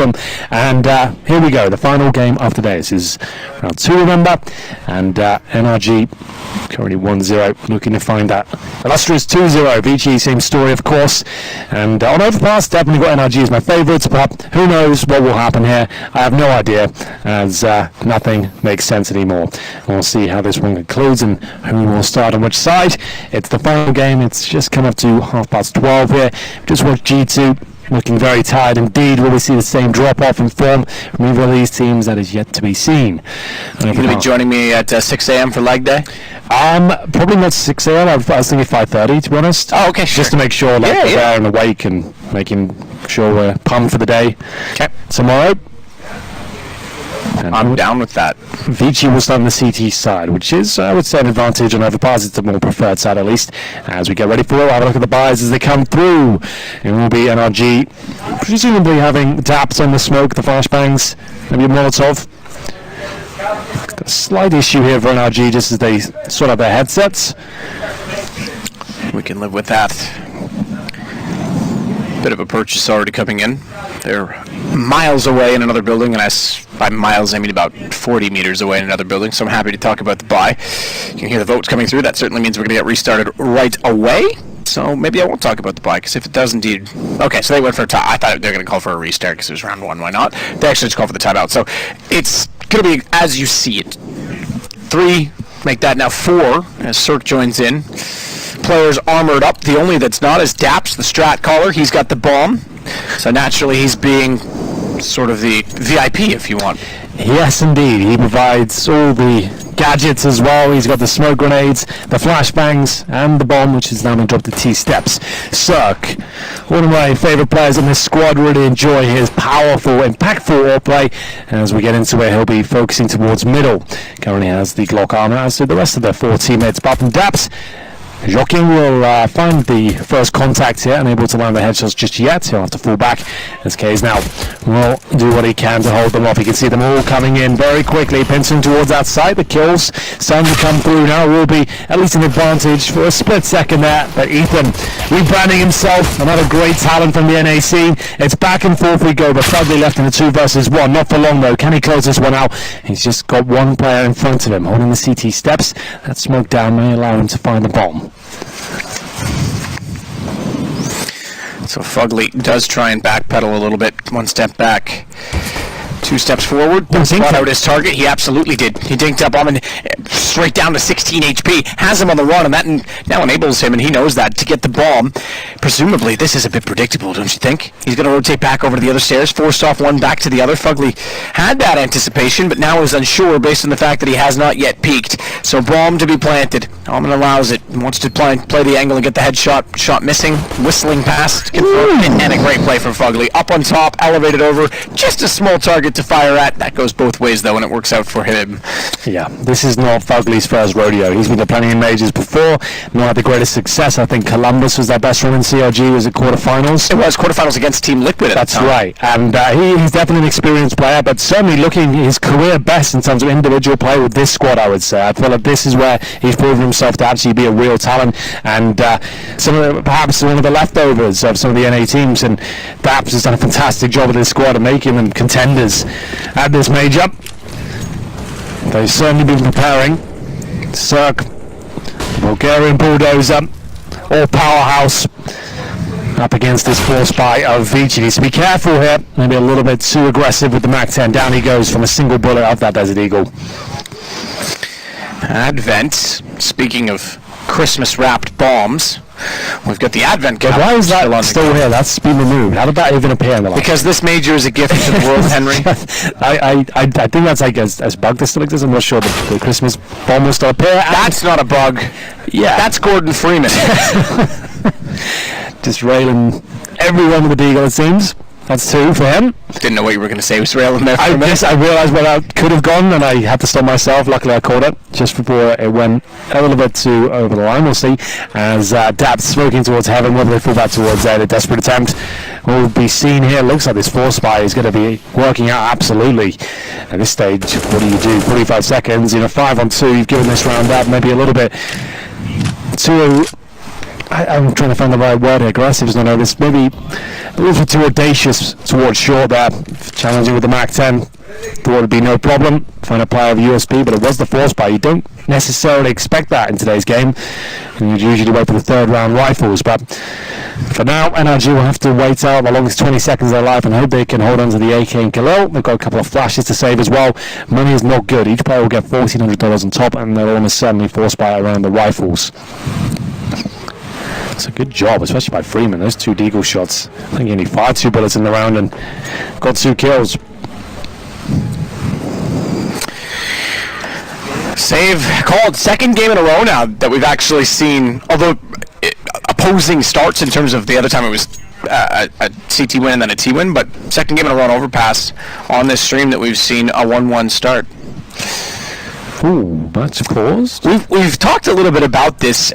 them. And here we go, the final game of the day. This is round 2, remember, and NRG currently 1-0, looking to find that illustrious 2-0. ViCi, same story, of course, and on Overpass, definitely got NRG as my favourites, but who knows what will happen here. I have no idea, as nothing makes sense anymore. We'll see how this one concludes and who will start on which side. It's the final game. It's just come up to 12:30 here. Just watched G2 looking very tired indeed. Will we see the same drop-off in form from either of these teams? That is yet to be seen. You're going to be joining me at 6 a.m. for leg day? Probably not 6 a.m. I was thinking 5:30, to be honest. Oh, okay, sure. Just to make sure we're there and awake and making sure we're pumped for the day. Okay. Tomorrow. And I'm down with that. ViCi will start on the CT side, which is, I would say, an advantage on Overpass. It's the more preferred side, at least. As we get ready for it, we'll have a look at the buys as they come through. It will be NRG, presumably having daps on the smoke, the flashbangs, maybe a Molotov. A slight issue here for NRG just as they sort out their headsets. We can live with that. Bit of a purchase already coming in. They're miles away in another building, and by miles I mean about 40 meters away in another building, so I'm happy to talk about the buy. You can hear the votes coming through. That certainly means we're going to get restarted right away, so maybe I won't talk about the buy, because if it does indeed... Okay, so they went for a tie. I thought they were going to call for a restart because it was round 1. Why not? They actually just called for the timeout, so it's going to be as you see it. 3, make that now 4, as Cirque joins in. Players armored up. The only that's not is Daps, the strat caller. He's got the bomb. So naturally he's being sort of the VIP, if you want. Yes, indeed. He provides all the gadgets as well. He's got the smoke grenades, the flashbangs, and the bomb, which is now been dropped to T-steps. Cirque, one of my favourite players in this squad. Really enjoy his powerful, impactful roleplay. As we get into it, he'll be focusing towards middle. Currently has the Glock armor, as do the rest of their 4 teammates. Apart from Daps, Joaquin will find the first contact here, unable to land the headshots just yet. He'll have to fall back. As Kays now will do what he can to hold them off. You can see them all coming in very quickly, pincering towards that side. The kills starting to come through now. Will be at least an advantage for a split second there. But Ethan rebranding himself, another great talent from the NA scene. It's back and forth we go, but Fugly left in a 2 versus 1. Not for long though. Can he close this one out? He's just got one player in front of him, holding the CT steps. That smoke down may allow him to find the bomb. So Fugly does try and backpedal a little bit, 1 step back, 2 steps forward, spot out his target. He absolutely did. He dinked up on him straight down to 16 HP, has him on the run, and that now enables him, and he knows that, to get the bomb. Presumably, this is a bit predictable, don't you think? He's going to rotate back over to the other stairs, forced off one back to the other. Fugly had that anticipation, but now is unsure based on the fact that he has not yet peaked. So bomb to be planted. Alman allows it, wants to play the angle and get the headshot. Shot missing, whistling past, and a great play from Fugly. Up on top, elevated over, just a small target to fire at. That goes both ways though, and it works out for him. Yeah, this is not Fugly's first rodeo. He's been to plenty of majors before, not had the greatest success. I think Columbus was their best run in CRG, was it quarterfinals? It was quarterfinals against Team Liquid at That's the time. right, and he's definitely an experienced player, but certainly looking his career best in terms of individual play with this squad, I would say. I feel like this is where he's proven himself to actually be a real talent, and perhaps one of the leftovers of some of the NA teams, and Daps has done a fantastic job with this squad of making them contenders at this major. They've certainly been preparing. Cirque, Bulgarian bulldozer, all powerhouse up against this force buy of ViCi. Needs to be careful here, maybe a little bit too aggressive with the MAC-10. Down he goes from a single bullet of that Desert Eagle. Advent, speaking of Christmas-wrapped bombs, we've got the Advent cap. Why is that still here? That's been removed. How did that even appear in the last? Because this major is a gift to the world, Henry. I think that's like as bug that still exists. I'm not sure the Christmas bomb will still appear. That's not a bug. Yeah. That's Gordon Freeman. Just railing everyone with the Eagle, it seems. That's 2 for him. Didn't know what you were going to say. Was railing there for a minute. Yes, I realised where that could have gone, and I had to stop myself. Luckily, I caught it just before it went a little bit too over the line. We'll see. As Daps smoking towards heaven, whether they fall back towards there, a desperate attempt will be seen here. Looks like this force spy is going to be working out absolutely. At this stage, what do? 45 seconds. 5 on 2. You've given this round up maybe a little bit too I'm trying to find the right word here. Aggressive is not know this. Maybe a little too audacious towards short there. Challenging with the Mac 10. Thought it'd be no problem. Find a player of USP, but it was the force buy. You don't necessarily expect that in today's game. And you'd usually wait for the third round rifles. But for now, NRG will have to wait out the longest 20 seconds of their life and hope they can hold on to the AK and Khalil. They've got a couple of flashes to save as well. Money is not good. Each player will get $1,400 on top, and they'll almost certainly force buy around the rifles. It's a good job, especially by Freeman. Those 2 deagle shots. I think he only fired 2 bullets in the round and got 2 kills. Save called. Second game in a row now that we've actually seen, although opposing starts in terms of the other time it was a CT win and then a T win, but second game in a row overpass on this stream that we've seen a 1-1 start. Ooh, much paused. We've talked a little bit about this.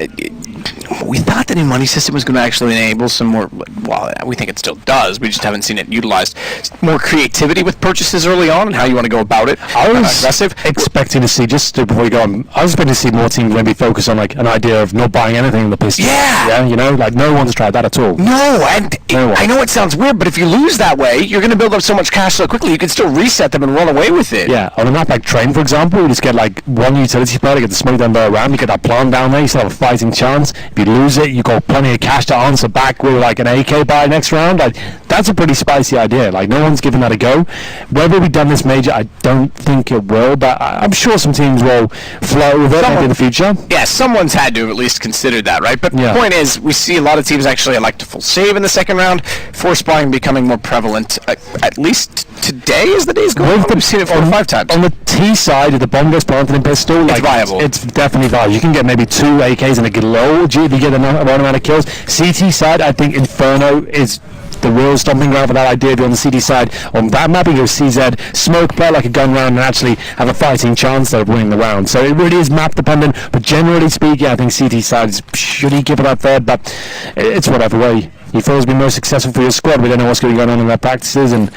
We thought the new money system was going to actually enable some more, well, we think it still does, we just haven't seen it utilized, more creativity with purchases early on and how you want to go about it. I was expecting to see, just before we go on, I was expecting to see more teams maybe focus on like an idea of not buying anything in the pistol. Yeah, you know, like no one's tried that at all. No, and I know it sounds weird, but if you lose that way, you're going to build up so much cash so quickly, you can still reset them and run away with it. Yeah, on a map like Train, for example, you just get like one utility player to get the smoke down there around, you get that plant down there, you still have a fighting chance. If you lose it, you got plenty of cash to answer back with like an AK buy next round. Like, that's a pretty spicy idea. Like, no one's given that a go. Whether we've done this major, I don't think it will, but I'm sure some teams will flow with it in the future. Yeah, someone's had to have at least considered that, right? But the point is, we see a lot of teams actually elect to full save in the second round, force buying becoming more prevalent, at least today as the days go on. We've seen it 4 or 5 times. On the T side, if the bomb goes planted in pistol, like, it's viable. It's definitely viable. You can get maybe 2 AKs and a Glow if you get enough amount of kills. CT side, I think Inferno is the real stomping ground for that idea. If you're on the CT side, on that map, you go CZ, smoke, play like a gun round, and actually have a fighting chance of winning the round. So it really is map dependent, but generally speaking, I think CT side is, should he give it that third, but it's whatever way you feel has been most successful for your squad. We don't know what's going on in their practices, and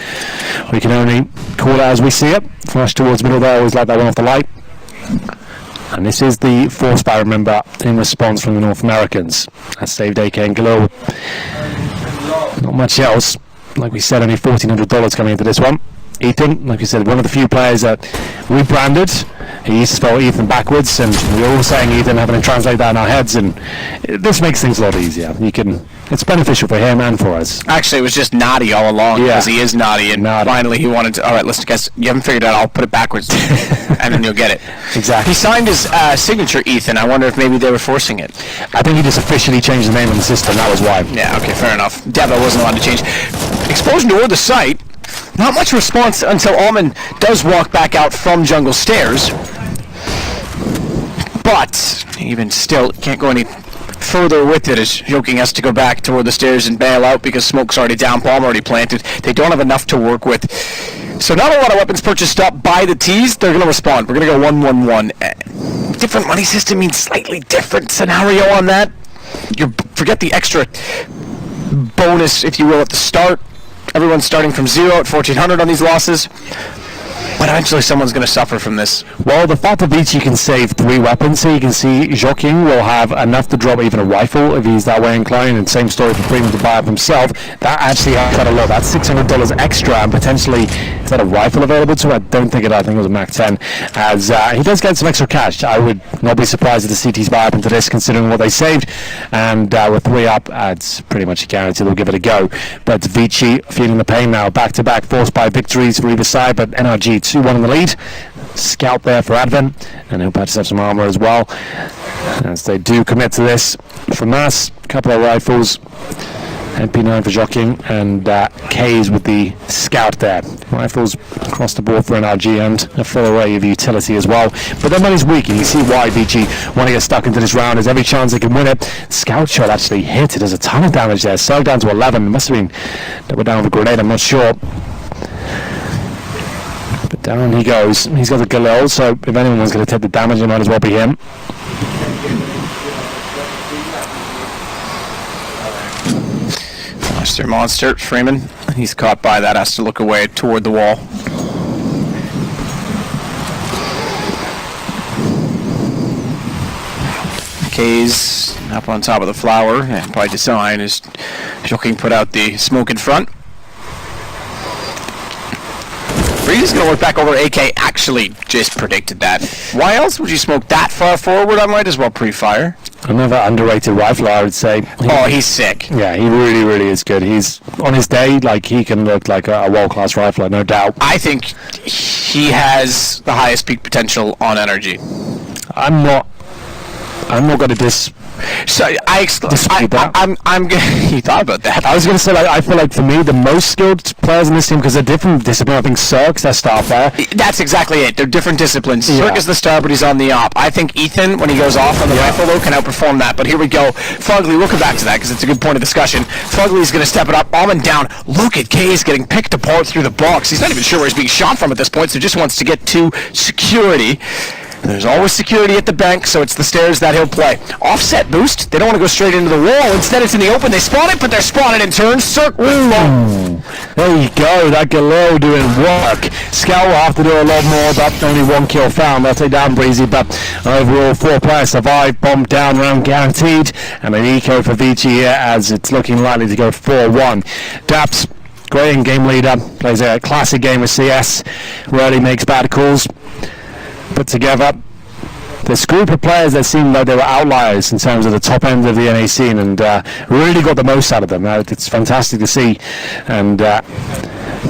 we can only call it as we see it. Flash towards middle there, always like that one off the light. And this is the force buy, remember, in response from the North Americans. That saved AK and Galil. Not much else. Like we said, only $1,400 coming into this one. Ethan, like you said, one of the few players that we branded. He used to spell Ethan backwards, and we're all saying Ethan, having to translate that in our heads, and this makes things a lot easier. It's beneficial for him and for us. Actually, it was just naughty all along, because he is naughty, and finally he wanted to, all right, listen, guys, you haven't figured it out, I'll put it backwards, and then you'll get it. Exactly. He signed his signature, Ethan. I wonder if maybe they were forcing it. I think he just officially changed the name of the system, that was why. Yeah, okay, fair enough. Devo wasn't allowed to change. Explosion toward the site. Not much response until Alman does walk back out from jungle stairs. But even still, can't go any further with it, as Joking has to go back toward the stairs and bail out because smoke's already down, bomb already planted. They don't have enough to work with. So not a lot of weapons purchased up by the T's. They're going to respond. We're going to go 1-1-1. Different money system means slightly different scenario on that. You forget the extra bonus, if you will, at the start. Everyone's starting from 0 at 1,400 on these losses. But eventually someone's going to suffer from this. Well, the fact that ViCi can save 3 weapons here, you can see Joking will have enough to drop even a rifle if he's that way inclined, and same story for Freeman to buy up himself. That actually helps out a lot. That's $600 extra, and potentially, is that a rifle available to him? I don't think it is. I think it was a Mac 10. As he does get some extra cash. I would not be surprised if the CTs buy up into this, considering what they saved. And with 3 up, it's pretty much a guarantee they'll give it a go. But ViCi feeling the pain now. Back-to-back forced by victories for either side, but NRG 2-1 in the lead. Scout there for Advent, and he'll perhaps have some armor as well, as they do commit to this. From us, a couple of rifles, MP9 for Joking, and K's with the Scout there. Rifles across the board for NRG, and a full array of utility as well. But their money's weak, and you see why ViCi want to get stuck into this round. There's every chance they can win it. Scout shot actually hit. It does a ton of damage there. So down to 11. It must have been double down with a grenade, I'm not sure. But down he goes. He's got the Galil, so if anyone's going to take the damage, it might as well be him. Flash through monster. Freeman, he's caught by that, has to look away toward the wall. K's up on top of the flower, and by design is Joking put out the smoke in front. Breezy's going to work back over. AK actually just predicted that. Why else would you smoke that far forward? I might as well pre-fire. Another underrated rifler, I would say. He's sick. Yeah, he really, really is good. He's, on his day, like, he can look like a world-class rifler, no doubt. I think he has the highest peak potential on NRG. I'm not going to So I'm you thought about that. I was going to say, like, I feel like for me the most skilled players in this team, because they're different discipline. I think Cirque's their star player. That's exactly it. They're different disciplines. Cirque is the star, but he's on the op. I think Ethan, when he goes off on the rifle, though, can outperform that. But here we go. Fugly, we'll come back to that because it's a good point of discussion. Fugly's going to step it up. Almond down. Look at K's getting picked apart through the box. He's not even sure where he's being shot from at this point, so just wants to get to security. There's always security at the bank, so it's the stairs that he'll play. Offset boost. They don't want to go straight into the wall. Instead, it's in the open. They spot it, but they're spotted in turn. Cirque. There you go. That Galil doing work. Scout will have to do a lot more, but only 1 kill found. They'll take down Breezy, but overall 4 players survive. Bomb down round guaranteed. And an eco for ViCi here as it's looking likely to go 4-1. Daps, great in-game leader. Plays a classic game with CS. Rarely makes bad calls. Put together this group of players that seemed like they were outliers in terms of the top end of the NA scene, and really got the most out of them. It's fantastic to see, and the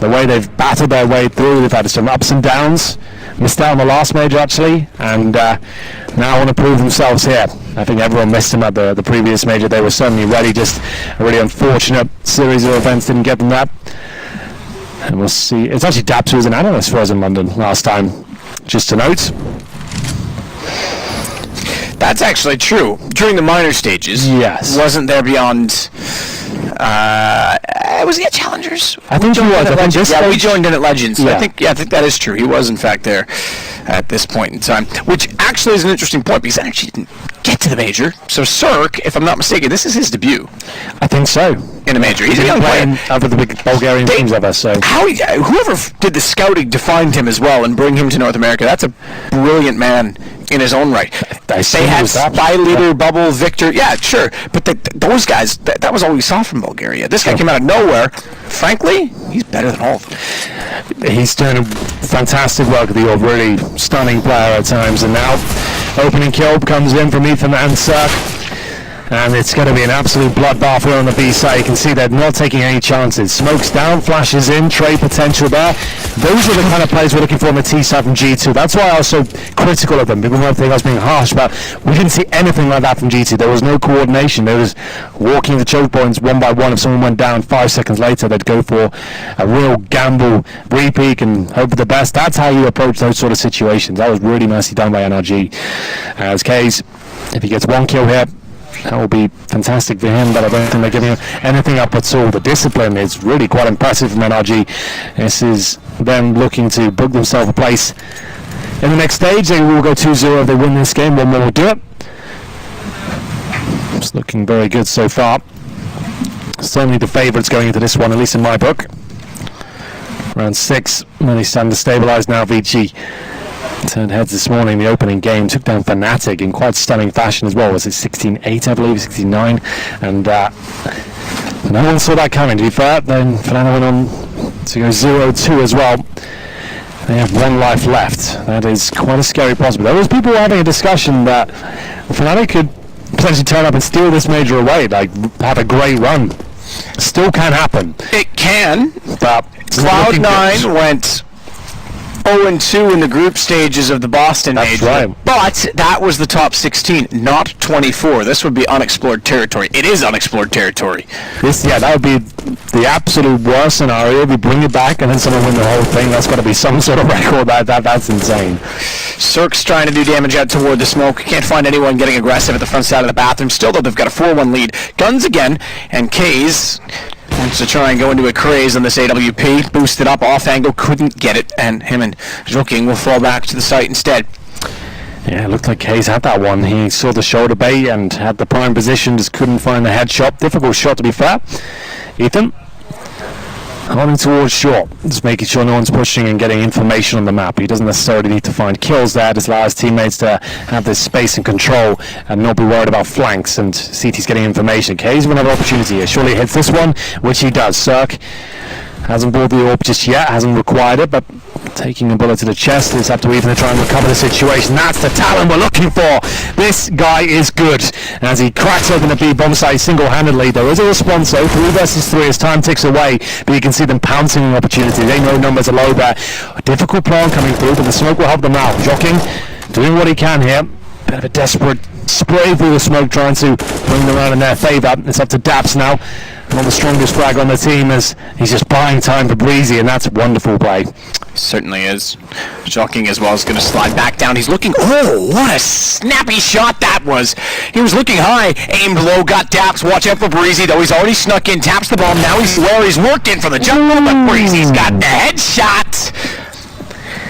way they've battled their way through. They've had some ups and downs, missed out on the last major actually, and now want to prove themselves here. I think everyone missed them at the previous major. They were certainly ready, just a really unfortunate series of events didn't get them that. And we'll see. It's actually Daps who was an analyst for us in London last time. Just to note. That's actually true. During the minor stages, yes. Wasn't there beyond... was he at Challengers? I think he was. We joined in at Legends. Yeah. I think that is true. He was, in fact, there at this point in time. Which actually is an interesting point, because NRG didn't get to the major. So Cirque, if I'm not mistaken, this is his debut. I think so. In a major. He's a young player. Over the big Bulgarian teams ever, so... Whoever did the scouting to find him as well and bring him to North America, that's a brilliant man in his own right. They had Spy Leader, Bubble, Victor, yeah, sure. But those guys, that was all we saw from Bulgaria. This guy came out of nowhere. Frankly, he's better than all of them. He's doing fantastic work with the really stunning player at times, and now opening kill comes in from Ethan and Cirque. And it's going to be an absolute bloodbath here on the B side. You can see they're not taking any chances. Smokes down, flashes in, trade potential there. Those are the kind of players we're looking for on the T side from G2. That's why I was so critical of them. People might think I was being harsh, but we didn't see anything like that from G2. There was no coordination. They was walking the choke points one by one. If someone went down 5 seconds later, they'd go for a real gamble, re-peek, and hope for the best. That's how you approach those sort of situations. That was really nicely done by NRG. As K's, if he gets 1 kill here, that will be fantastic for him, but I don't think they're giving him anything up at all. The discipline is really quite impressive from NRG. This is them looking to book themselves a place in the next stage. They will go 2-0 if they win this game. 1 more will do it. It's looking very good so far. Certainly the favourites going into this one, at least in my book. Round 6, really starting to stabilise now. ViCi turned heads this morning. The opening game took down Fnatic in quite stunning fashion as well. Was it 16-8, I believe, 16-9, and no one saw that coming, to be fair. Then Fnatic went on to go 0-2 as well. They have 1 life left. That is quite a scary prospect. There was people having a discussion that Fnatic could potentially turn up and steal this major away, like have a great run. Still can happen. It can, but Cloud9 went 0-2 in the group stages of the Boston major. Right. But that was the top 16, not 24. This would be unexplored territory. It is unexplored territory. That would be the absolute worst scenario. If we bring it back and then someone win the whole thing, that's got to be some sort of record. That's insane. Cirque's trying to do damage out toward the smoke. Can't find anyone getting aggressive at the front side of the bathroom. Still, though, they've got a 4-1 lead. Guns again, and K's wants to try and go into a craze on this AWP. Boosted up off angle, couldn't get it, and him and Joking will fall back to the site instead. Yeah, it looked like Hayes had that one. He saw the shoulder bait and had the prime position, just couldn't find the headshot. Difficult shot, to be fair. Ethan Holding towards short, just making sure no one's pushing and getting information on the map. He doesn't necessarily need to find kills there, just allow his teammates to have this space and control and not be worried about flanks, and CT's getting information. K's got another opportunity here. Surely hits this one, which he does. Cirque hasn't bought the orb just yet, hasn't required it, but taking a bullet to the chest is up to even to try and recover the situation. That's the talent we're looking for. This guy is good. As he cracks open the B bomb site single-handedly, there is a response though, 3 versus 3 as time ticks away, but you can see them pouncing on opportunity. They know numbers are low there. A difficult plan coming through, but the smoke will help them out. Joking, doing what he can here. Bit of a desperate spray through the smoke, trying to bring them around in their favour. It's up to Daps now. Not the strongest frag on the team, as he's just buying time for ViCi, and that's wonderful play. Certainly is. Shocking as well is going to slide back down. He's looking... Oh, what a snappy shot that was. He was looking high, aimed low, got Daps. Watch out for ViCi, though. He's already snuck in, taps the bomb. Now he's where he's worked in from the jump, but ViCi's got the headshot.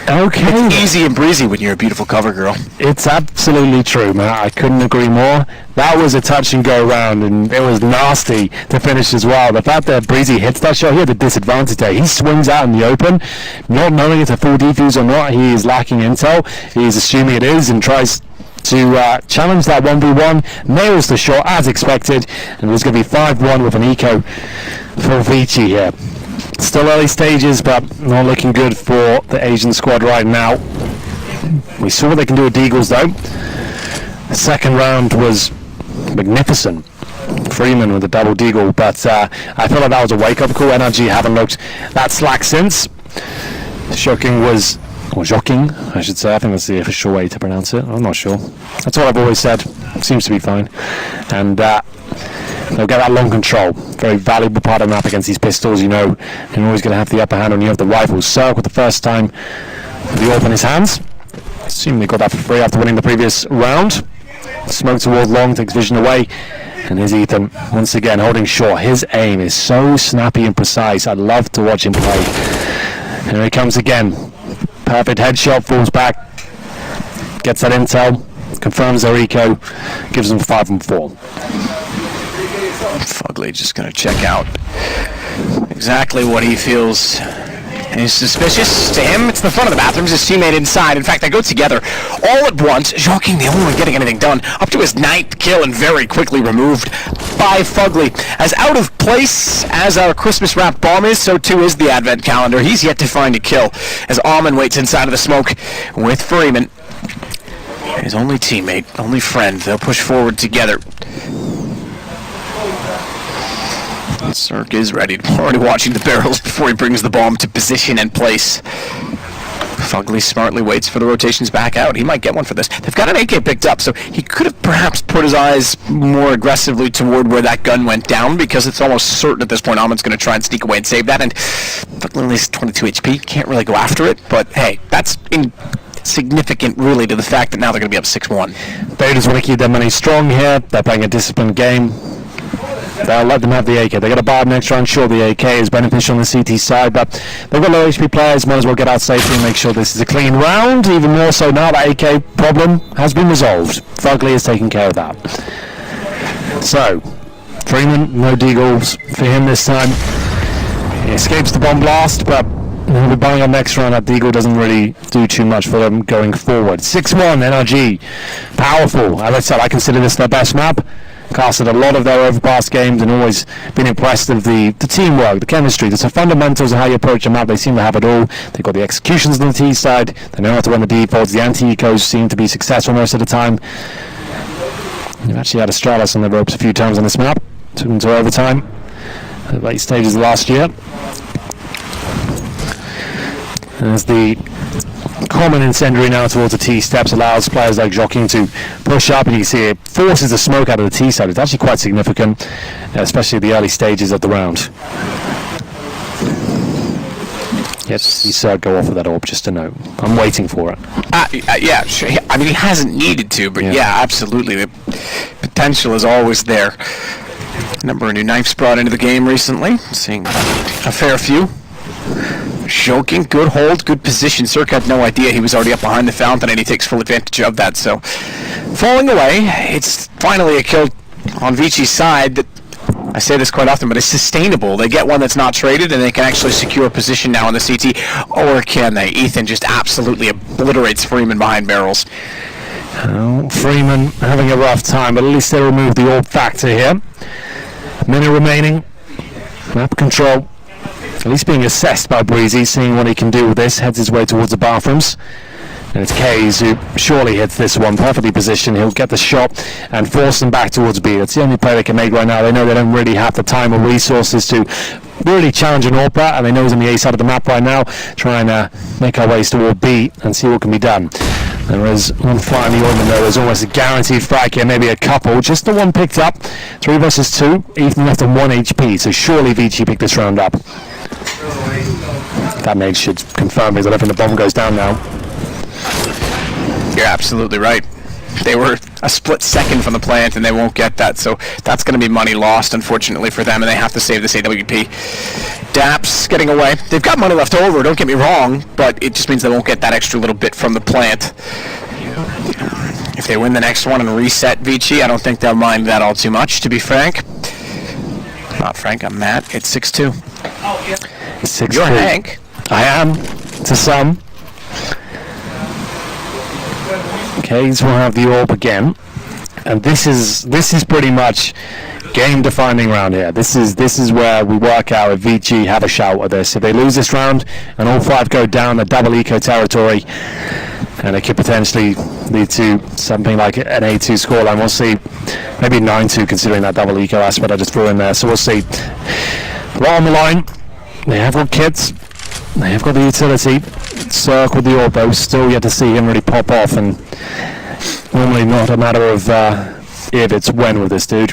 Okay. It's easy and breezy when you're a beautiful cover girl. It's absolutely true, man. I couldn't agree more. That was a touch and go round, and it was nasty to finish as well. The fact that ViCi hits that shot, he had the disadvantage there. He swings out in the open, not knowing it's a full defuse or not. He is lacking intel. He's assuming it is and tries to challenge that 1v1, nails the shot as expected, and there's going to be 5-1 with an eco for ViCi here. Still early stages, but not looking good for the Asian squad right now. We saw what they can do with Deagles though. The second round was magnificent. Freeman with a double Deagle, but I feel like that was a wake-up call. NRG haven't looked that slack since. Shocking was, or Joking, I should say. I think that's the official way to pronounce it. I'm not sure. That's what I've always said. Seems to be fine. And they'll get that long control. Very valuable part of the map against these pistols, you know. You're always going to have the upper hand when you have the rifles. Cirque with the first time with the AWP in his hands. Assume they got that for free after winning the previous round. Smoke towards long, takes vision away. And here's Ethan, once again, holding short. His aim is so snappy and precise. I love to watch him play. And here he comes again. Perfect headshot, falls back. Gets that intel. Confirms their eco. Gives them 5 and 4. Fugly just going to check out exactly what he feels is suspicious. To him, it's the front of the bathrooms, his teammate inside. In fact, they go together all at once. Joking, the only one getting anything done. Up to his 9th kill and very quickly removed by Fugly. As out of place as our Christmas wrap bomb is, so too is the advent calendar. He's yet to find a kill as Alman waits inside of the smoke with Freeman. His only teammate, only friend. They'll push forward together. Cirque is ready. Already watching the barrels before he brings the bomb to position and place. Fugly smartly waits for the rotations back out. He might get one for this. They've got an AK picked up, so he could have perhaps put his eyes more aggressively toward where that gun went down, because it's almost certain at this point Alman's going to try and sneak away and save that, and Fugly only has 22 HP. Can't really go after it, but hey, that's insignificant really to the fact that now they're going to be up 6-1. They just want to keep their money strong here. They're playing a disciplined game. They'll let them have the AK. They got a bar next round. Sure, the AK is beneficial on the CT side, but they've got low HP players. Might as well get out safely and make sure this is a clean round. Even more so now that AK problem has been resolved. Fugly is taking care of that. So, Freeman, no deagles for him this time. He escapes the bomb blast, but he'll be buying up next round. That deagle doesn't really do too much for them going forward. 6-1, NRG. Powerful. As I said, I consider this their best map. Casted a lot of their overpass games and always been impressed with the teamwork, the chemistry, the fundamentals of how you approach a map. They seem to have it all. They've got the executions on the T side. They know how to run the defaults. The anti-ecos seem to be successful most of the time. They've actually had Astralis on the ropes a few times on this map. Took them to overtime at the late stages of last year. And as the common incendiary now towards the T steps allows players like Joaquin to push up, and you can see it forces the smoke out of the T side. It's actually quite significant, especially at the early stages of the round. Yes, he said go off with that AWP, just a note. I'm waiting for it. Yeah, sure. I mean, he hasn't needed to, but yeah, absolutely. The potential is always there. Number of new knives brought into the game recently. Seeing a fair few. Joking, good hold, good position. Cirque had no idea he was already up behind the fountain, and he takes full advantage of that. So, falling away, it's finally a kill on ViCi's side that I say this quite often, but it's sustainable. They get one that's not traded, and they can actually secure a position now in the CT. Or can they? Ethan just absolutely obliterates Freeman behind barrels. Freeman having a rough time, but at least they remove the orb factor here. Minute remaining. Map control. At least being assessed by ViCi, seeing what he can do with this. Heads his way towards the bathrooms. And it's Kays who surely hits this one, perfectly positioned. He'll get the shot and force them back towards B. That's the only play they can make right now. They know they don't really have the time or resources to really challenge an AWP, and they know he's on the A side of the map right now, trying to make our ways toward B and see what can be done. There is one fly in the ointment though. There's almost a guaranteed frag here, maybe a couple. Just the one picked up. 3 versus 2. Ethan left on 1 HP, so surely ViCi picked this round up. That nade should confirm because I don't think the bomb goes down now. You're absolutely right. They were a split second from the plant, and they won't get that, so that's going to be money lost, unfortunately, for them, and they have to save this AWP. Daps getting away. They've got money left over, don't get me wrong, but it just means they won't get that extra little bit from the plant. If they win the next one and reset ViCi, I don't think they'll mind that all too much, to be frank. Not Frank, I'm Matt. It's 6-2. It's 6-2. You're Hank. I am, to some. Kays will have the orb again, and this is pretty much game-defining round here. This is where we work out if ViCi have a shout at this. If they lose this round and all 5 go down the double eco territory, and it could potentially lead to something like an 8-2 scoreline. We'll see. Maybe 9-2 considering that double eco aspect I just threw in there. So we'll see. Right on the line. They have got kits. They have got the utility. Cirque with the Orbo. Still yet to see him really pop off. And normally not a matter of if, it's when with this dude.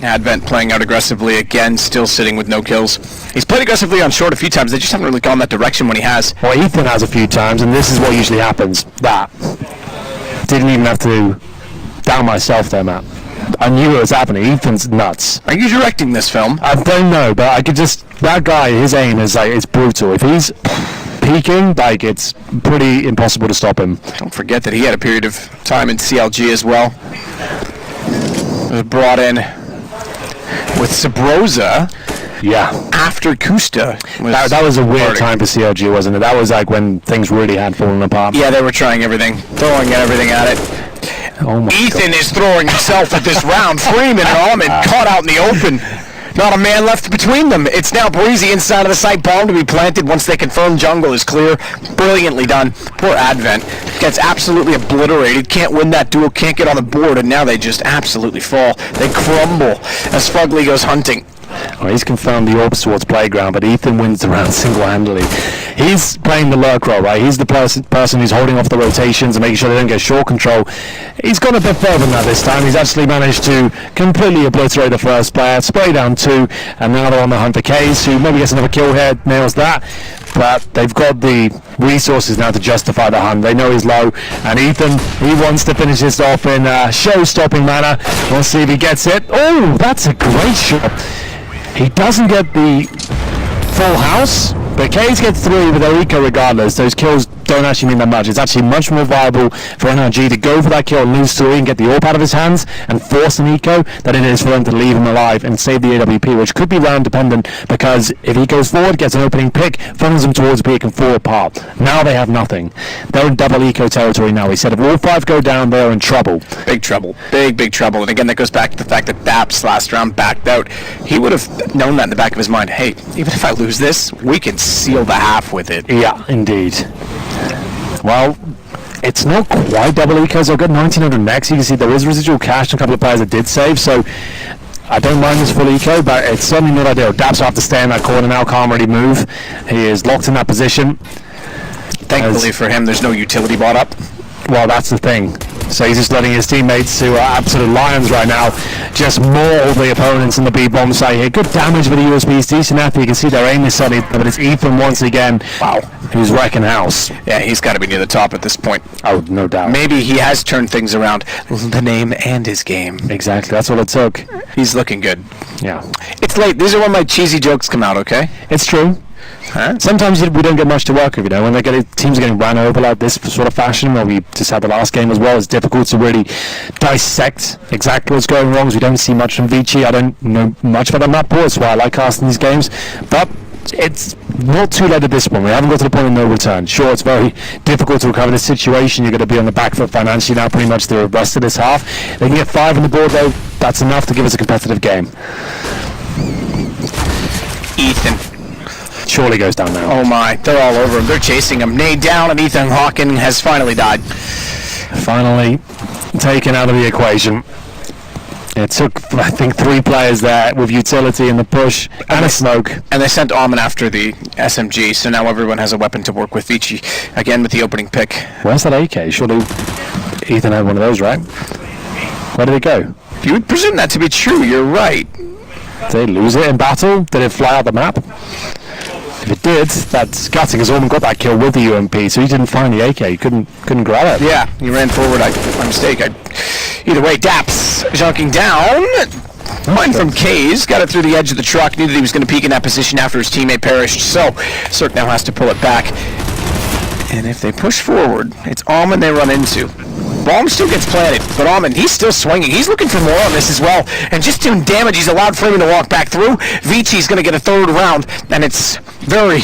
Advent playing out aggressively again, still sitting with no kills. He's played aggressively on short a few times. They just haven't really gone that direction when he has. Well, Ethan has a few times, and this is what usually happens. That. Didn't even have to down myself there, Matt. I knew it was happening. Ethan's nuts. Are you directing this film? I don't know, but I could just... That guy, his aim is like, it's brutal. If he's peaking, like, it's pretty impossible to stop him. Don't forget that he had a period of time in CLG as well. Was brought in with Sabrosa. Yeah. After Kusta. That was a weird time for CLG, wasn't it? That was like when things really had fallen apart. Yeah, they were trying everything. Throwing everything at it. Oh my Ethan God. is throwing himself at this round. Freeman and Almond caught out in the open. Not a man left between them. It's now ViCi inside of the site. Bomb to be planted once they confirm jungle is clear. Brilliantly done. Poor Advent gets absolutely obliterated. Can't win that duel. Can't get on the board. And now they just absolutely fall. They crumble as Fugly goes hunting. Well, he's confirmed the Orbs towards playground, but Ethan wins the round single-handedly. He's playing the lurk role, right? He's the person who's holding off the rotations and making sure they don't get short control. He's gone a bit further than that this time. He's actually managed to completely obliterate the first player, spray down 2, and now they're on the hunt for Kays, who maybe gets another kill here, nails that. But they've got the resources now to justify the hunt. They know he's low, and Ethan, he wants to finish this off in a show-stopping manner. We'll see if he gets it. Oh, that's a great shot. He doesn't get the full house, but Kays gets 3 with their eco regardless. Those kills don't actually mean that much. It's actually much more viable for NRG to go for that kill and lose 3 and get the AWP out of his hands and force an eco than it is for them to leave him alive and save the AWP, which could be round dependent, because if he goes forward, gets an opening pick, funnels him towards B, it can fall apart. Now they have nothing. They're in double eco territory now. He said if all 5 go down, they're in trouble. Big trouble. Big trouble. And again, that goes back to the fact that Daps last round backed out. He would have known that in the back of his mind. Hey, even if I lose this, we can seal the half with it. Yeah, indeed. Well, it's not quite double ecos. I've got 1900 next. You can see there is residual cash and a couple of players that did save, so I don't mind this full eco, but it's certainly not ideal. Daps will have to stay in that corner now, can't really move. He is locked in that position. Thankfully for him, there's no utility bot up. Well, that's the thing. So he's just letting his teammates, who are absolute lions right now, just maul the opponents in the B-bomb site here. Good damage for the USBs, decent effort. You can see their aim is solid, but it's Ethan once again, wow, who's wrecking house. Yeah, he's got to be near the top at this point. Oh, no doubt. Maybe he has turned things around. The name and his game. Exactly, that's all it took. He's looking good. Yeah. It's late. These are when my cheesy jokes come out, okay? It's true. Sometimes we don't get much to work with, when teams are getting ran over like this sort of fashion, where we just had the last game as well. It's difficult to really dissect exactly what's going wrong, because we don't see much from ViCi. I don't know much about the map pool, that's why I like casting these games, but it's not too late at this point. We haven't got to the point of no return. Sure, it's very difficult to recover this situation. You're going to be on the back foot financially now pretty much the rest of this half. They can get 5 on the board though. That's enough to give us a competitive game. Ethan surely goes down now. Oh my, they're all over him. They're chasing him. Nade down, and Ethan Hawken has finally died. Finally taken out of the equation. It took, I think, 3 players there with utility in the push and a smoke. And they sent Alman after the SMG, so now everyone has a weapon to work with. ViCi, again with the opening pick. Where's that AK? Surely Ethan had one of those, right? Where did it go? You would presume that to be true, you're right. Did they lose it in battle? Did it fly out the map? If it did, that's gutting, because Orman got that kill with the UMP, so he didn't find the AK. He couldn't grab it. Yeah, he ran forward. My mistake. Either way, Daps junking down. Mine from K's, got it through the edge of the truck, knew that he was going to peek in that position after his teammate perished, so Cirque now has to pull it back. And if they push forward, it's Alman they run into. Bomb still gets planted, but Alman, he's still swinging. He's looking for more on this as well. And just doing damage, he's allowed Freeman to walk back through. ViCi's going to get a 3rd round, and it's very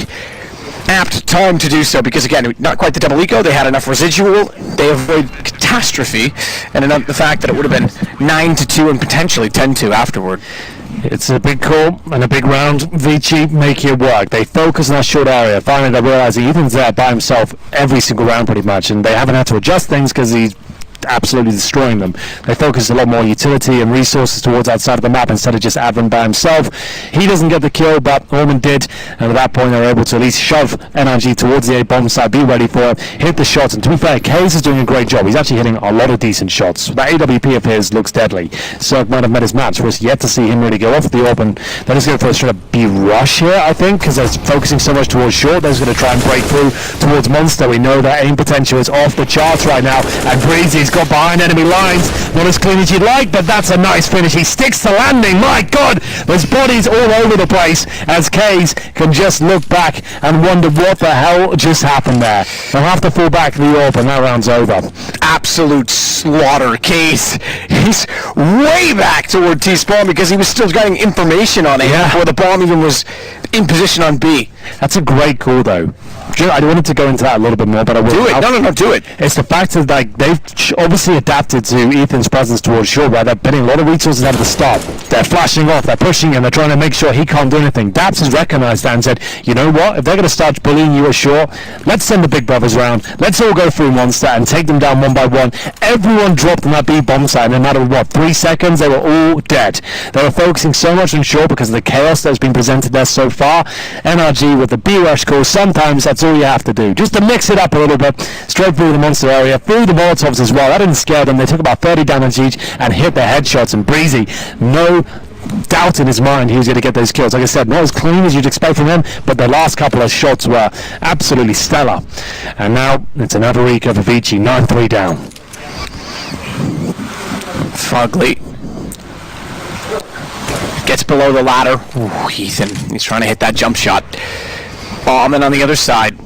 apt time to do so, because again, not quite the double eco. They had enough residual. They avoid catastrophe, and the fact that it would have been 9-2 and potentially 10-2 afterward. It's a big call and a big round. ViCi make it work. They focus on that short area. Finally, they're realizing Ethan's there by himself every single round pretty much, and they haven't had to adjust things because he's absolutely destroying them. They focus a lot more utility and resources towards outside of the map instead of just Advent by himself. He doesn't get the kill, but Orman did, and at that point they were able to at least shove NRG towards the A bomb side, be ready for it, hit the shots, and to be fair, Case is doing a great job. He's actually hitting a lot of decent shots. That AWP of his looks deadly. Cirque might have met his match. We're yet to see him really go off the open. They're just going for a sort of B rush here, I think, because they're focusing so much towards short. They're just going to try and break through towards Monster. We know that aim potential is off the charts right now, and Breezy's got behind enemy lines. Not as clean as you'd like, but that's a nice finish. He sticks the landing. My God, there's bodies all over the place as Kays can just look back and wonder what the hell just happened there. They'll have to fall back to the AWP, and that round's over. Absolute slaughter. Kays, he's way back toward T-spawn because he was still getting information on it before the bomb even was in position on B. That's a great call, though. I wanted to go into that a little bit more, but I will. Do it. No, do it. It's the fact that they've obviously adapted to Ethan's presence towards short, where they're putting a lot of resources out of the start. They're flashing off, they're pushing him, they're trying to make sure he can't do anything. Daps has recognized that and said, you know what, if they're going to start bullying you ashore, let's send the big brothers around, let's all go through Monster and take them down one by one. Everyone dropped on that B bomb site, no matter what, 3 seconds, they were all dead. They were focusing so much on short because of the chaos that's been presented there so far. NRG with the B rush call, sometimes that's all you have to do, just to mix it up a little bit, straight through the Monster area, through the Molotovs as well. That didn't scare them. They took about 30 damage each and hit their headshots, and Breezy, no doubt in his mind he was going to get those kills. Like I said, not as clean as you'd expect from him, but the last couple of shots were absolutely stellar. And now it's another eco for ViCi, 9-3 down. Fugly gets below the ladder. Ooh, Ethan, he's trying to hit that jump shot. Alman on the other side.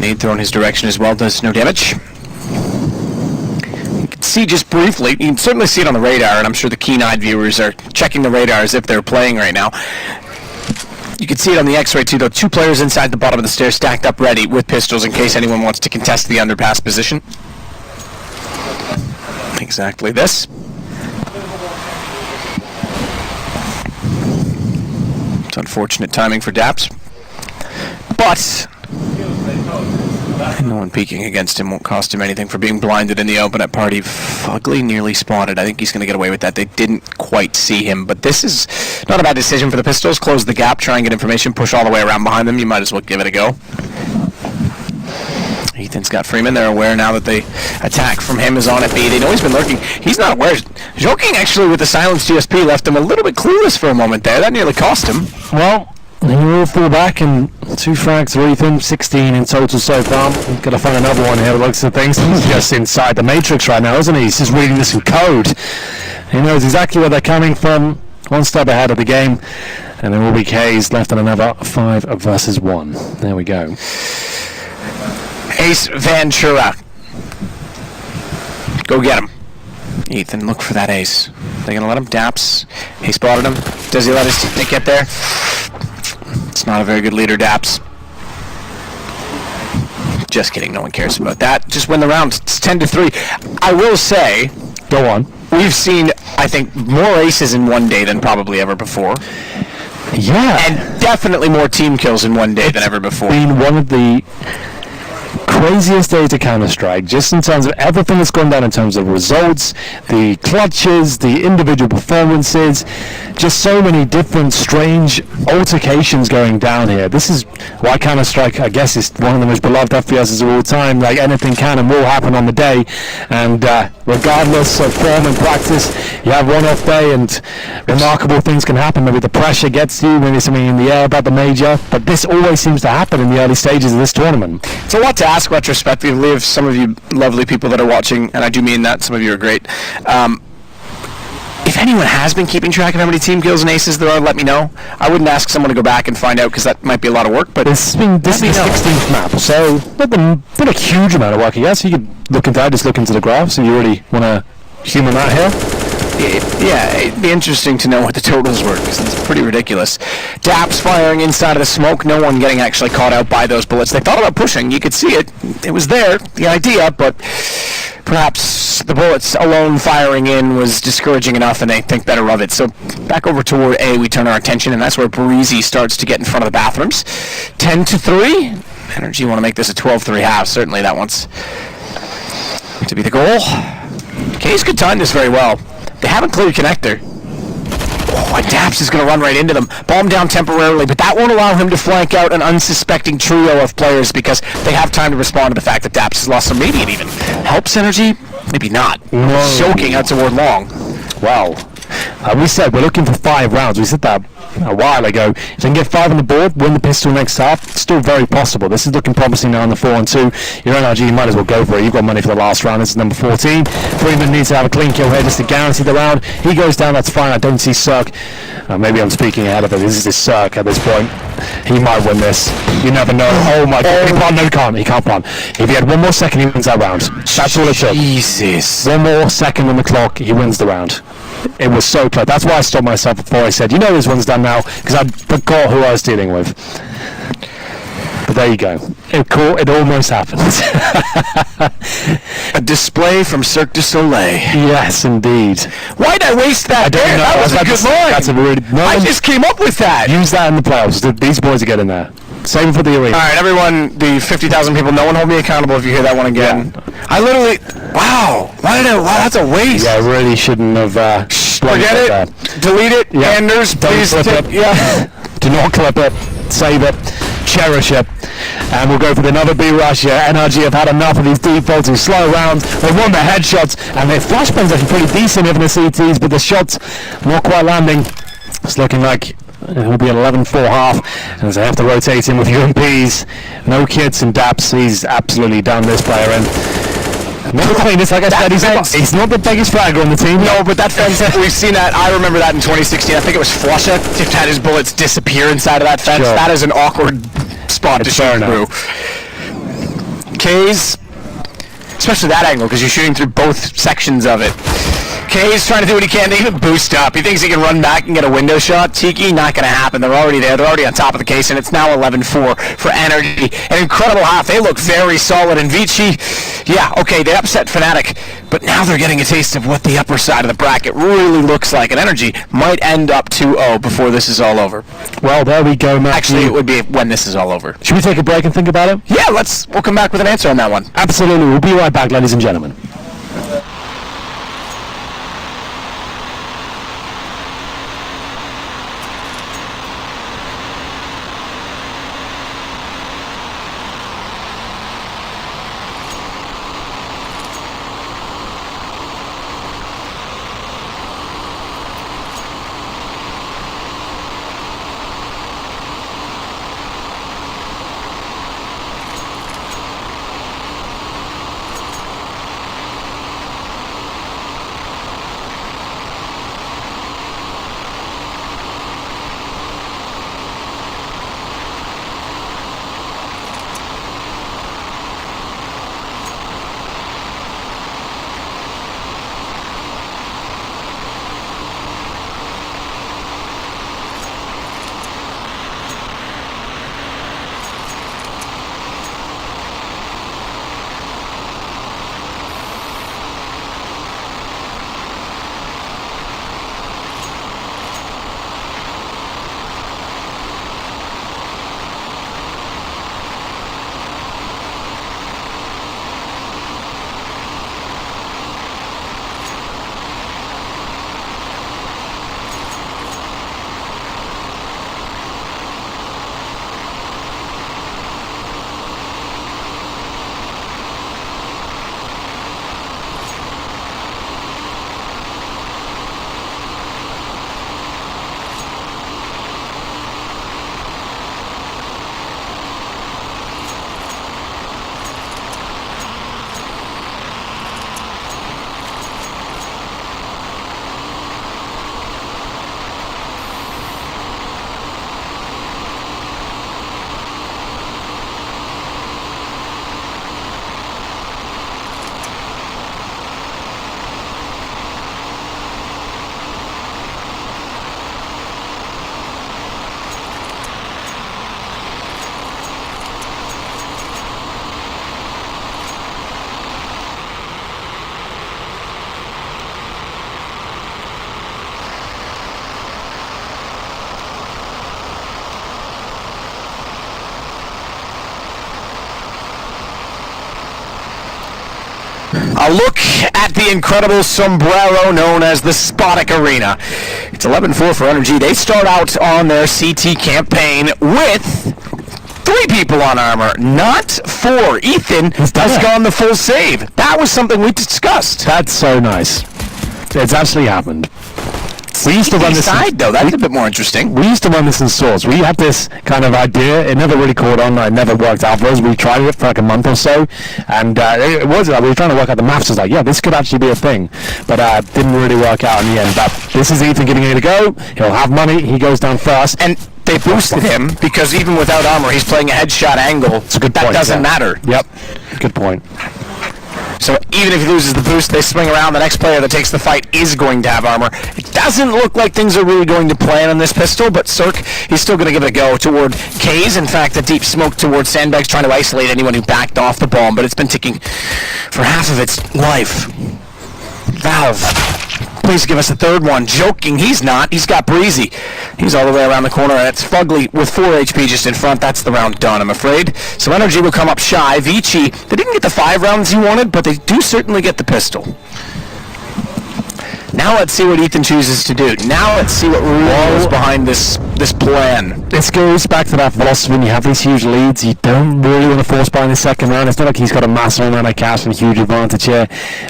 Nade thrown his direction as well, does no damage. You can see just briefly, you can certainly see it on the radar, and I'm sure the keen-eyed viewers are checking the radar as if they're playing right now. You can see it on the X-ray too, though. 2 players inside the bottom of the stairs stacked up ready with pistols in case anyone wants to contest the underpass position. Exactly this. It's unfortunate timing for Daps, but no one peeking against him won't cost him anything for being blinded in the open at party. Fugly nearly spotted. I think he's going to get away with that. They didn't quite see him, but this is not a bad decision for the pistols. Close the gap, try and get information, push all the way around behind them. You might as well give it a go. Ethan's got Freeman. They're aware now that the attack from him is on at B. They know he's been lurking. He's not aware. Joking actually with the silenced GSP left him a little bit clueless for a moment there. That nearly cost him. Well, he will fall back, and 2 frags for Ethan, 16 in total so far. We've got to find another one here, looks at things. He's just inside the Matrix right now, isn't he? He's just reading this in code. He knows exactly where they're coming from. 1 step ahead of the game. And there will be K's left on another 5 versus 1. There we go. Ace Ventura. Go get him. Ethan, look for that ace. They're going to let him? Daps. He spotted him. Does he let his teammate get there? It's not a very good leader, Daps. Just kidding. No one cares about that. Just win the round. It's 10-3. I will say... Go on. We've seen, I think, more aces in one day than probably ever before. Yeah. And definitely more team kills in one day than ever before. Been one of the craziest days of Counter-Strike, just in terms of everything that's gone down in terms of results, the clutches, the individual performances, just so many different strange altercations going down here. This is why Counter-Strike, I guess, is one of the most beloved FPSs of all time. Like, anything can and will happen on the day, and regardless of form and practice, you have one off day and remarkable things can happen. Maybe the pressure gets you, maybe something in the air about the major, but this always seems to happen in the early stages of this tournament. It's a lot to ask retrospectively of some of you lovely people that are watching, and I do mean that, some of you are great. If anyone has been keeping track of how many team kills and aces there are, let me know. I wouldn't ask someone to go back and find out because that might be a lot of work, but this is the 16th map, so not a huge amount of work, I guess. You could look into that, just look into the graphs if you really want to human that here. Yeah, it'd be interesting to know what the totals were, because it's pretty ridiculous. Daps firing inside of the smoke, no one getting actually caught out by those bullets. They thought about pushing, you could see it, it was there, the idea, but perhaps the bullets alone firing in was discouraging enough and they think better of it. So back over toward A we turn our attention, and that's where ViCi starts to get in front of the bathrooms. 10-3. NRG want to make this a 12-3 half. Certainly that wants to be the goal. K's could time this very well. They haven't cleared connector. Oh, and Daps is going to run right into them. Bomb down temporarily, but that won't allow him to flank out an unsuspecting trio of players because they have time to respond to the fact that Daps has lost. So maybe it even helps NRG. Maybe not. No. Soaking out toward long. Wow. We said we're looking for 5 rounds. We said that a while ago. If they can get 5 on the board, win the pistol next half, it's still very possible. This is looking promising now on the 4-2. Your NRG, you might as well go for it. You've got money for the last round. This is number 14. Freeman needs to have a clean kill here just to guarantee the round. He goes down, that's fine. I don't see Cirque. Maybe I'm speaking ahead of it. This is his Cirque at this point. He might win this. You never know. Oh my god. He can't. No, he can't. He can't plan. If he had 1 more second, he wins that round. That's all it took. Jesus. 1 more second on the clock, he wins the round. It was so close. That's why I stopped myself before I said, you know this one's done now, because I forgot who I was dealing with. But there you go. It almost happened. A display from Cirque du Soleil. Yes, indeed. Why'd I waste that? I don't know. That was a good line. That's a really... No, I just came up with that. Use that in the playoffs. These boys are getting there. Same for the arena. All right, everyone, the 50,000 people, no one hold me accountable if you hear that one again. Yeah. I literally... Wow. Wow, that's a waste. Yeah, I really shouldn't have... Forget it. That. Delete it. Yeah. Anders, please. Clip it. Yeah. Do not clip it. Save it. Cherish it. And we'll go for another B-rush here. NRG have had enough of these defaults and slow rounds. They won their headshots, and their flashbangs are pretty decent even the CTs, but the shots not quite landing. It's looking like it will be an 11-4 half, as they have to rotate in with UMPs. No kids and Daps. He's absolutely done this player in. Not the cleanest, like I said, he's not the biggest fragger on the team. No, but that fence, we've seen that. I remember that in 2016. I think it was Flusha had his bullets disappear inside of that fence. Sure. That is an awkward spot to shoot through. K's, especially that angle, because you're shooting through both sections of it. K's trying to do what he can to even boost up. He thinks he can run back and get a window shot. Tiki, not going to happen. They're already there. They're already on top of the case, and it's now 11-4 for NRG. An incredible half. They look very solid. And ViCi, yeah, okay, they upset Fnatic, but now they're getting a taste of what the upper side of the bracket really looks like. And NRG might end up 2-0 before this is all over. Well, there we go, Matthew. Actually, it would be when this is all over. Should we take a break and think about it? Yeah, we'll come back with an answer on that one. Absolutely. We'll be right back, ladies and gentlemen. A look at the incredible sombrero known as the Spodek Arena. It's 11-4 for NRG. They start out on their CT campaign with 3 people on armor, not 4. Ethan has gone the full save. That was something we discussed. That's so nice. It's actually happened. We used to run this side, though. That's a bit more interesting. We used to run this in Swords. We had this kind of idea. It never really caught on. It never worked out for us. We tried it for like a month or so, and it was we were trying to work out the maths. It was like, yeah, this could actually be a thing, but didn't really work out in the end. But this is Ethan getting ready to go. He'll have money. He goes down first, and they boosted him because even without armor, he's playing a headshot angle. It's a good point. That doesn't matter. Yep, good point. So even if he loses the boost, they swing around. The next player that takes the fight is going to have armor. It doesn't look like things are really going to plan on this pistol, but Cirque, he's still going to give it a go toward K's. In fact, a deep smoke towards Sandbags, trying to isolate anyone who backed off the bomb, but it's been ticking for half of its life. Valve, please give us a third one. Joking, he's not. He's got Breezy. He's all the way around the corner, and it's Fugly with 4 HP just in front. That's the round done, I'm afraid. So NRG will come up shy. ViCi, they didn't get the 5 rounds he wanted, but they do certainly get the pistol. Now let's see what Ethan chooses to do. Now let's see what really is behind this plan. This goes back to that philosophy. When you have these huge leads, you don't really want to force buy in the second round. It's not like he's got a massive amount of cash and a huge advantage here,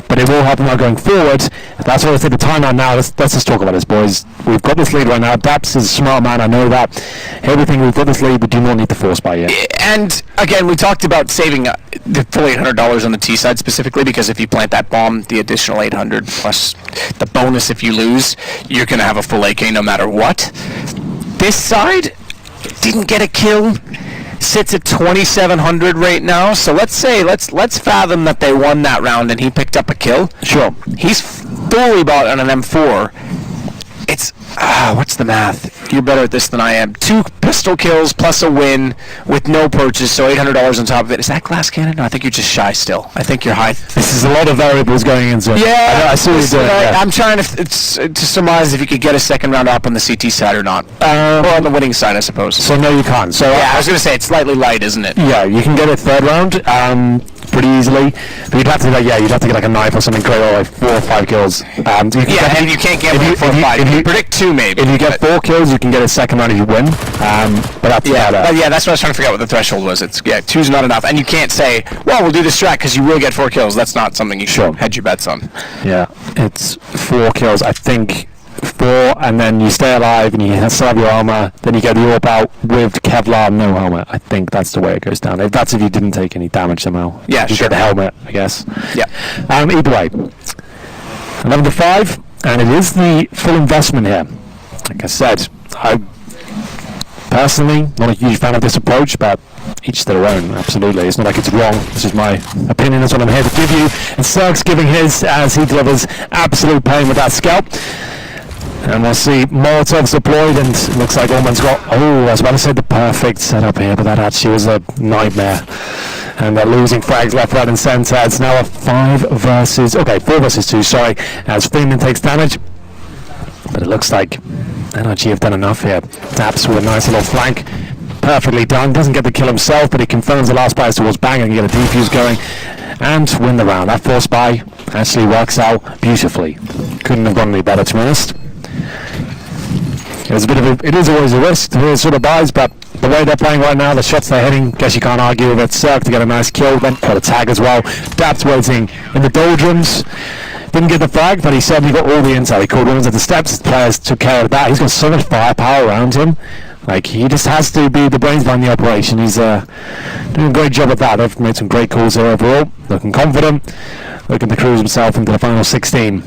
but it will help him out going forward. That's why I take the time out now. Let's just talk about this, boys. We've got this lead right now. Daps is a smart man. I know that. Everything, we've got this lead. We do not need to force buy yet. And again, we talked about saving the full $800 on the T side specifically because if you plant that bomb, the additional $800 plus the bonus if you lose, you're going to have a full AK no matter what. This side didn't get a kill, sits at 2,700 right now. So let's fathom that they won that round and he picked up a kill. Sure. He's fully bought on an M4. It's what's the math? You're better at this than I am. 2 pistol kills plus a win with no purchase, so $800 on top of it. Is that glass cannon? No, I think you're just shy still. I think you're high. This is a lot of variables going into it. Yeah, I see what you're doing. Yeah. I'm trying to surmise if you could get a second round up on the CT side or not, or on the winning side, I suppose. So no, you can't. So yeah, I was going to say it's slightly light, isn't it? Yeah, you can get it third round. Pretty easily, but you'd have to get like a knife or something great, or like 4 or 5 kills. And you can't get 4 or 5. If you predict 2, maybe. If you get 4 kills, you can get a second round if you win. But that's that's what I was trying to figure out what the threshold was. It's 2's not enough, and you can't say, well, we'll do this strat because you will get 4 kills. That's not something you should hedge your bets on. Yeah, it's 4 kills. I think 4, and then you stay alive and you still have your armor, then you get the AWP out with Kevlar, no helmet. I think that's the way it goes down. That's if you didn't take any damage somehow. Yeah, you get the helmet, I guess. Yeah. Either way, 11-5, and it is the full investment here. Like I said, I personally not a huge fan of this approach, but each to their own, absolutely. It's not like it's wrong. This is my opinion. That's what I'm here to give you. And Cirque's giving his as he delivers absolute pain with that scalp. And we'll see Molotov's deployed, and it looks like Allman's got, I was about to say the perfect setup here, but that actually was a nightmare. And they're losing frags left, right, and centre. It's now a 4 versus 2, sorry, as Freeman takes damage. But it looks like NRG have done enough here. Daps with a nice little flank. Perfectly done. Doesn't get the kill himself, but he confirms the last bias towards Bang and get a defuse going and win the round. That force buy actually works out beautifully. Couldn't have gone any better, to be honest. It is always a risk to these sort of buys, but the way they're playing right now, the shots they're hitting, guess you can't argue with it. Cirque to get a nice kill, then got a tag as well. Daps waiting in the doldrums. Didn't get the frag, but he said he got all the intel. He called runs at the steps. The players took care of that. He's got so much firepower around him. Like, he just has to be the brains behind the operation. He's doing a great job at that. They've made some great calls here overall. Looking confident. Looking to cruise himself into the final 16.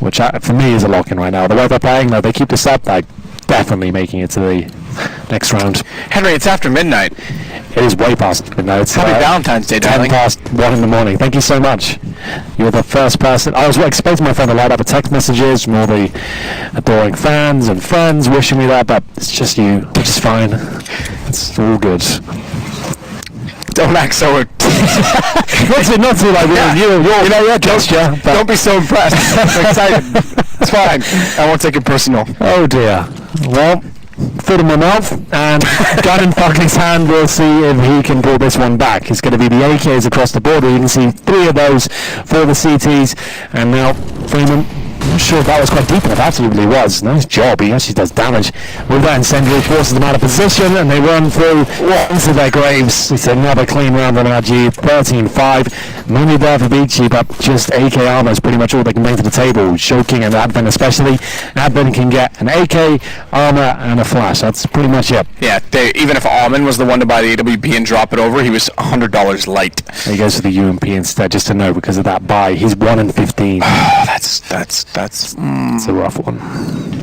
Which for me is a lock-in right now. The way they're playing, though, they keep this up, they're definitely making it to the next round. Henry, it's after midnight. It is way past midnight. It's Happy Valentine's Day, 10 darling. past 1 in the morning. Thank you so much. You're the first person. I was expecting my phone to light up with text messages from all the adoring fans and friends wishing me that, but it's just you, which is fine. It's all good. Don't act so... not too like you're gesture. Don't be so impressed. I'm excited. It's fine. I won't take it personal. Oh dear. Well, foot in my mouth, and gun in Fugly's hand. We'll see if he can pull this one back. It's going to be the AKs across the board. You can see 3 of those for the CTs, and now Freeman. I'm not sure if that was quite deep enough. Absolutely was. Nice job. He actually does damage. With that incendiary, forces them out of position, and they run through into their graves. It's another clean round on NRG. 13-5. Money there for ViCi, but just AK armor is pretty much all they can bring to the table. Shoking and Advent especially. Advent can get an AK, armor, and a flash. That's pretty much it. Yeah, even if Alman was the one to buy the AWP and drop it over, he was $100 light. He goes for the UMP instead, just to know, because of that buy. He's 1 in 15. That's It's a rough one.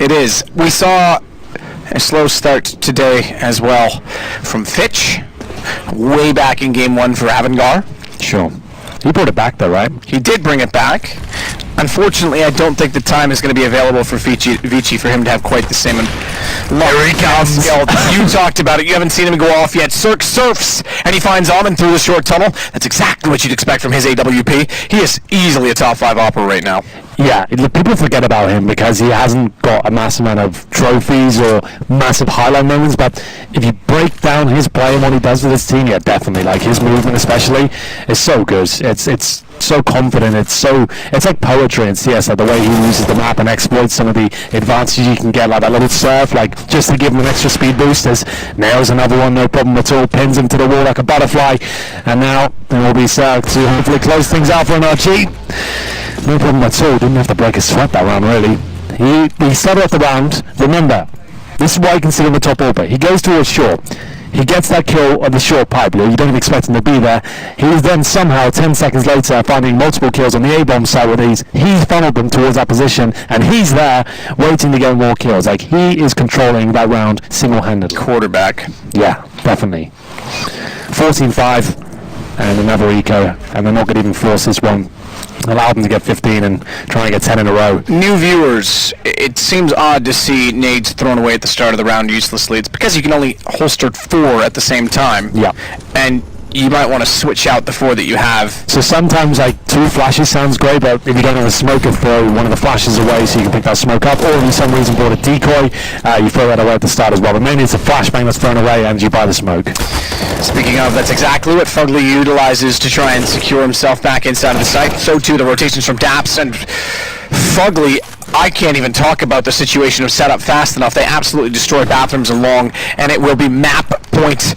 It is. We saw a slow start today as well from Fitch, way back in game 1 for Avangar. Sure. He brought it back though, right? He did bring it back. Unfortunately, I don't think the time is going to be available for ViCi for him to have quite the same. Here he comes. You talked about it. You haven't seen him go off yet. Cirque surfs, and he finds Alman through the short tunnel. That's exactly what you'd expect from his AWP. He is easily a top 5 opera right now. Yeah, people forget about him because he hasn't got a massive amount of trophies or massive highlight moments, but if you break down his play and what he does with his team, yeah, definitely. Like, his movement especially is so good. It's so confident. It's like poetry in CS, like the way he uses the map and exploits some of the advantages you can get, like that little surf, like just to give him an extra speed boost. Nails another one, no problem at all, pins him to the wall like a butterfly, and now there will be Cirque to hopefully close things out for NRG. No problem at all. Didn't have to break a sweat that round, really. He started off the round. Remember, this is why you can see on the top orbit. He goes towards short. He gets that kill on the short pipe. You don't even expect him to be there. He's then somehow, 10 seconds later, finding multiple kills on the A-bomb side with these. He's funneled them towards that position, and he's there waiting to get more kills. Like, he is controlling that round single-handedly. Quarterback. Yeah, definitely. 14-5, and another eco, and they're not going to even force this one. Allow them to get 15 and try and get 10 in a row. New viewers, it seems odd to see nades thrown away at the start of the round uselessly. It's because you can only holster 4 at the same time. Yeah. And you might want to switch out the 4 that you have. So sometimes, like, 2 flashes sounds great, but if you don't have a smoker, throw one of the flashes away so you can pick that smoke up, or if for some reason brought a decoy, you throw that away at the start as well. But mainly it's a flashbang that's thrown away and you buy the smoke. Speaking of, that's exactly what Fugly utilizes to try and secure himself back inside of the site. So too the rotations from Daps and Fugly. I can't even talk about the situation of setup fast enough. They absolutely destroy bathrooms along, and it will be map point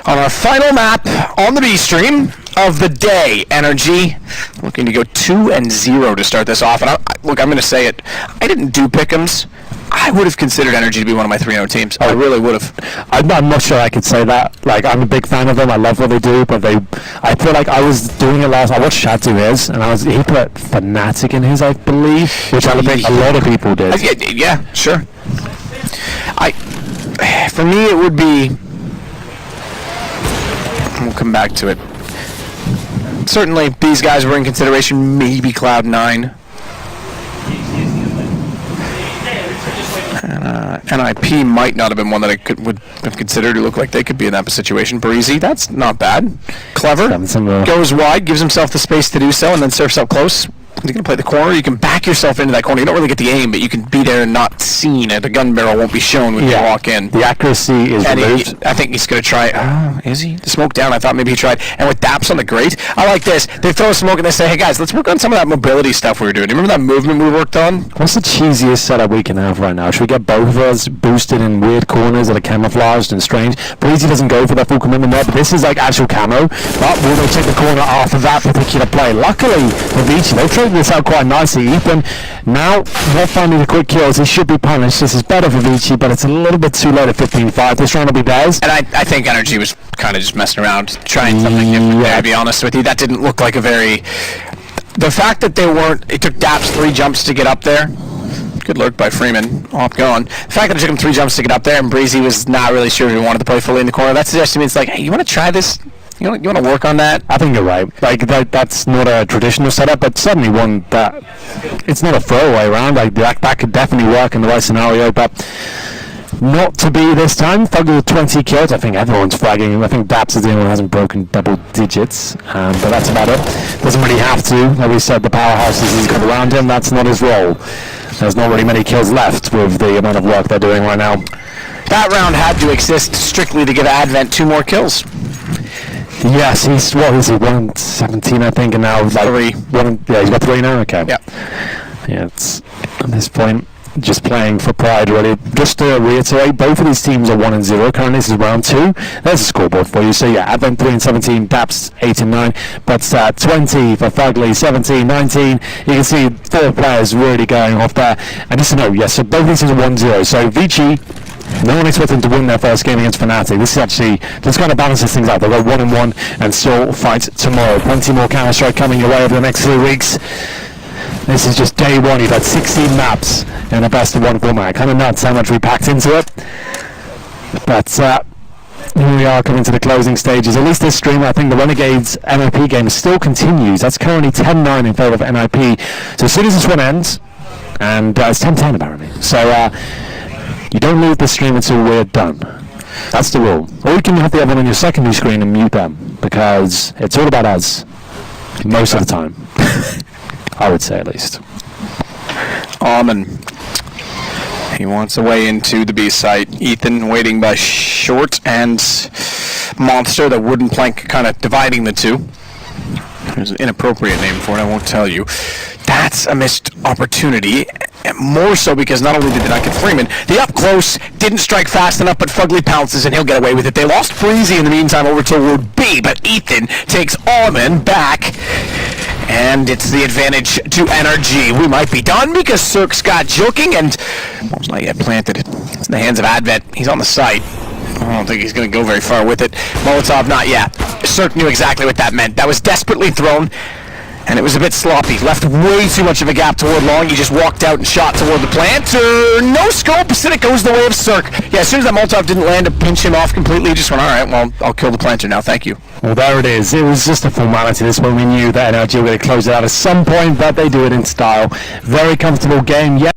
on our final map on the B stream of the day. NRG looking to go 2-0 to start this off. And look, I'm going to say it. I didn't do pick'ems. I would have considered NRG to be one of my 3-0 teams. I really would have. I'm not sure I could say that. Like, I'm a big fan of them. I love what they do, but I feel like I was doing it last. I watched Chad do his, and he put Fnatic in his, I believe, which I think a lot of people did. Yeah, sure. For me, it would be. We'll come back to it. Certainly, these guys were in consideration. Maybe Cloud9. NIP might not have been one that I would have considered to look like they could be in that situation. Breezy, that's not bad. Clever, goes wide, gives himself the space to do so, and then surfs up close. You're going to play the corner. You can back yourself into that corner. You don't really get the aim, but you can be there and not seen. The gun barrel won't be shown when you walk in. The accuracy is removed. I think he's going to try. Is he? The smoke down. I thought maybe he tried. And with Daps on the grate, I like this. They throw smoke and they say, hey guys, let's work on some of that mobility stuff we were doing. Do you remember that movement we worked on? What's the cheesiest setup we can have right now? Should we get both of us boosted in weird corners that are camouflaged and strange? Breezy doesn't go for that full commitment there, but this is like actual camo. But will they take the corner after that particular play? Luckily for ViCi, they traded this out quite nicely. Ethan now not finding the quick kills. He should be punished. This is better for ViCi, but it's a little bit too late at 15-5. This round will be theirs. And I think NRG was kind of just messing around, trying something different there, to be honest with you. That didn't look like a very... The fact that it took Daps 3 jumps to get up there. Good lurk by Freeman. Op gone. The fact that it took him 3 jumps to get up there and Breezy was not really sure if he wanted to play fully in the corner, that suggests to me it's like, hey, you want to try this? You want to work on that? I think you're right. Like that's not a traditional setup, but certainly one that it's not a throwaway round. Like that could definitely work in the right scenario, but not to be this time. Fugly with 20 kills. I think everyone's flagging. I think Daps is the only one who hasn't broken double digits, but that's about it. Doesn't really have to. Like we said, the powerhouses he's got around him. That's not his role. There's not really many kills left with the amount of work they're doing right now. That round had to exist strictly to give Advent 2 more kills. Yes, he's 117, I think, and now like 3. He's got 3 now. Okay. Yeah. Yeah, it's at this point just playing for pride, really. Just to reiterate, both of these teams are 1-0 currently. This is round 2. There's a scoreboard for you. So yeah, Advent 3 and 17, Daps 8 and 9, but 20 for Fugly, 17, 19. You can see 4 players really going off there. And just to know, yes, so both of these teams are 1-0. So ViCi, no one expected them to win their first game against Fnatic. This is actually, this kind of balances things out. They'll go 1-1 and still fight tomorrow. Plenty more Counter-Strike coming your way over the next 3 weeks. This is just day 1. You've had 16 maps in a best of 1 format. Kind of nuts how much we packed into it. But here we are coming to the closing stages. At least this stream, I think the Renegades NIP game still continues. That's currently 10-9 in favour of NIP. So as soon as this one ends, and it's 10-10 apparently. So you don't leave the stream until we're done. That's the rule. Or you can have the other one on your secondary screen and mute them, because it's all about us. Most of the time. I would say, at least. Almond. He wants a way into the B site. Ethan waiting by Short and Monster, the wooden plank kind of dividing the two. There's an inappropriate name for it, I won't tell you. That's a missed opportunity. More so because not only did they not get Freeman, the up close didn't strike fast enough, but Fugly pounces and he'll get away with it. They lost Breezy in the meantime over toward B, but Ethan takes Almond back. And it's the advantage to NRG. We might be done because Cirque's got joking and almost not yet planted. It's in the hands of Advent. He's on the site. I don't think he's going to go very far with it. Molotov, not yet. Cirque knew exactly what that meant. That was desperately thrown, and it was a bit sloppy. Left way too much of a gap toward Long. He just walked out and shot toward the planter. No scope, and it goes the way of Cirque. Yeah, as soon as that Molotov didn't land to pinch him off completely, he just went, all right, well, I'll kill the planter now, thank you. Well, there it is. It was just a formality. This one we knew that NRG were going to close it out at some point, but they do it in style. Very comfortable game. Yeah.